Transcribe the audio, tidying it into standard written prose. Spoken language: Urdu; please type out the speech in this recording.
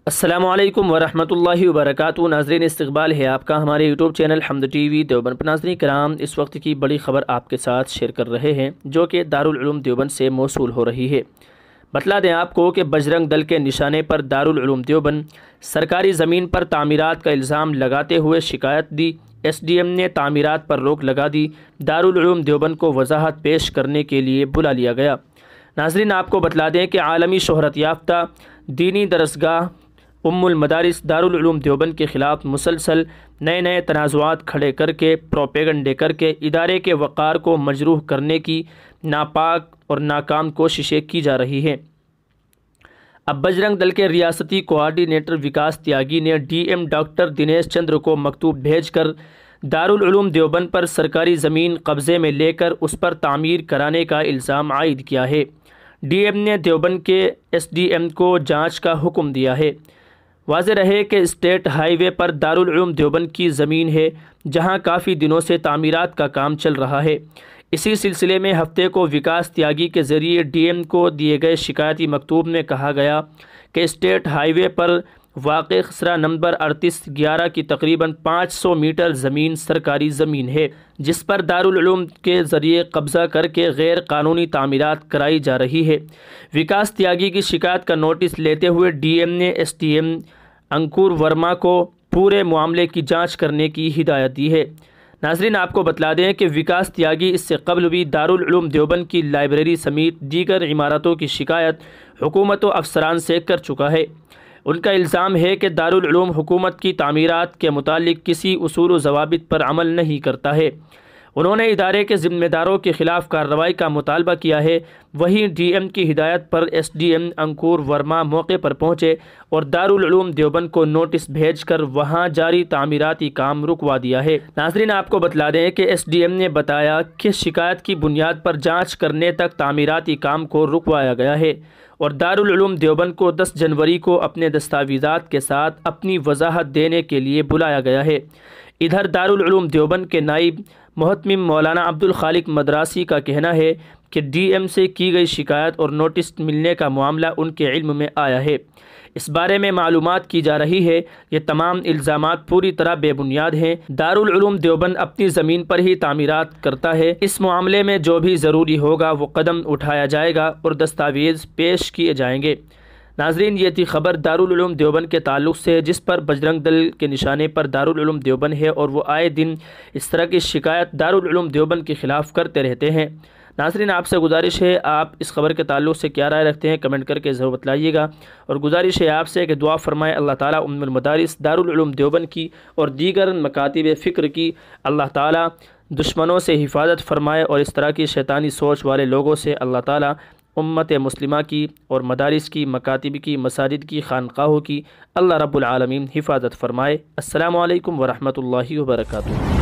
السلام علیکم ورحمۃ اللہ وبرکاتہ۔ ناظرین، استقبال ہے آپ کا ہمارے یوٹیوب چینل حمد ٹی وی دیوبند پر۔ ناظرین کرام، اس وقت کی بڑی خبر آپ کے ساتھ شیئر کر رہے ہیں جو کہ دارالعلوم دیوبند سے موصول ہو رہی ہے۔ بتلا دیں آپ کو کہ بجرنگ دل کے نشانے پر دارالعلوم دیوبند سرکاری زمین پر تعمیرات کا الزام لگاتے ہوئے شکایت دی۔ ایس ڈی ایم نے تعمیرات پر روک لگا دی۔ دارالعلوم دیوبند کو وضاحت پیش کرنے کے لیے بلا لیا گیا۔ ناظرین، آپ کو بتلا دیں کہ عالمی شہرت یافتہ دینی درسگاہ ام المدارس دارالعلوم دیوبند کے خلاف مسلسل نئے تنازعات کھڑے کر کے پروپیگنڈے کر کے ادارے کے وقار کو مجروح کرنے کی ناپاک اور ناکام کوششیں کی جا رہی ہیں۔ اب بجرنگ دل کے ریاستی کوآرڈینیٹر وکاس تیاگی نے D M doctor Dinesh Chandra کو مکتوب بھیج کر دارالعلوم دیوبند پر سرکاری زمین قبضے میں لے کر اس پر تعمیر کرانے کا الزام عائد کیا ہے۔ ڈی ایم نے دیوبند کے ایس ڈی ایم کو جانچ کا حکم دیا ہے۔ واضح رہے کہ اسٹیٹ ہائی وے پر دارالعلوم دیوبند کی زمین ہے جہاں کافی دنوں سے تعمیرات کا کام چل رہا ہے۔ اسی سلسلے میں ہفتے کو وکاس تیاگی کے ذریعے ڈی ایم کو دیے گئے شکایتی مکتوب میں کہا گیا کہ اسٹیٹ ہائی وے پر واقع خسرہ نمبر 3811 کی تقریباً 500 میٹر زمین سرکاری زمین ہے جس پر دارالعلوم کے ذریعے قبضہ کر کے غیر قانونی تعمیرات کرائی جا رہی ہے۔ وکاس تیاگی کی شکایت کا نوٹس لیتے ہوئے ڈی ایم نے S D M Ankur Verma کو پورے معاملے کی جانچ کرنے کی ہدایت دی ہے۔ ناظرین، آپ کو بتلا دیں کہ وکاس تیاگی اس سے قبل بھی دارالعلوم دیوبند کی لائبریری سمیت دیگر عمارتوں کی شکایت حکومت و افسران سے کر چکا ہے۔ ان کا الزام ہے کہ دارالعلوم حکومت کی تعمیرات کے متعلق کسی اصول و ضوابط پر عمل نہیں کرتا ہے۔ انہوں نے ادارے کے ذمہ داروں کے خلاف کارروائی کا مطالبہ کیا ہے۔ وہیں ڈی ایم کی ہدایت پر S D M Ankur Verma موقع پر پہنچے اور دارالعلوم دیوبند کو نوٹس بھیج کر وہاں جاری تعمیراتی کام رکوا دیا ہے۔ ناظرین، آپ کو بتلا دیں کہ ایس ڈی ایم نے بتایا کہ شکایت کی بنیاد پر جانچ کرنے تک تعمیراتی کام کو رکوایا گیا ہے اور دارالعلوم دیوبند کو 10 جنوری کو اپنے دستاویزات کے ساتھ اپنی وضاحت دینے کے لیے بلایا گیا ہے۔ ادھر دارالعلوم دیوبند کے نائب محتمم مولانا عبدالخالق مدراسی کا کہنا ہے کہ ڈی ایم سے کی گئی شکایت اور نوٹس ملنے کا معاملہ ان کے علم میں آیا ہے۔ اس بارے میں معلومات کی جا رہی ہے۔ یہ تمام الزامات پوری طرح بے بنیاد ہیں۔ دارالعلوم دیوبند اپنی زمین پر ہی تعمیرات کرتا ہے۔ اس معاملے میں جو بھی ضروری ہوگا وہ قدم اٹھایا جائے گا اور دستاویز پیش کیے جائیں گے۔ ناظرین، یہ تھی خبر دارالعلوم دیوبند کے تعلق سے جس پر بجرنگ دل کے نشانے پر دارالعلوم دیوبند ہے اور وہ آئے دن اس طرح کی شکایت دارالعلوم دیوبند کے خلاف کرتے رہتے ہیں۔ ناظرین، آپ سے گزارش ہے آپ اس خبر کے تعلق سے کیا رائے رکھتے ہیں کمنٹ کر کے ضرور بتلائیے گا، اور گزارش ہے آپ سے کہ دعا فرمائے اللہ تعالیٰ ام المدارس دارالعلوم دیوبند کی اور دیگر مکاتب فکر کی اللہ تعالیٰ دشمنوں سے حفاظت فرمائے، اور اس طرح کی شیطانی سوچ والے لوگوں سے اللہ تعالیٰ امت مسلمہ کی اور مدارس کی، مکاتب کی، مساجد کی، خانقاہوں کی اللہ رب العالمین حفاظت فرمائے۔ السلام علیکم ورحمۃ اللہ وبرکاتہ۔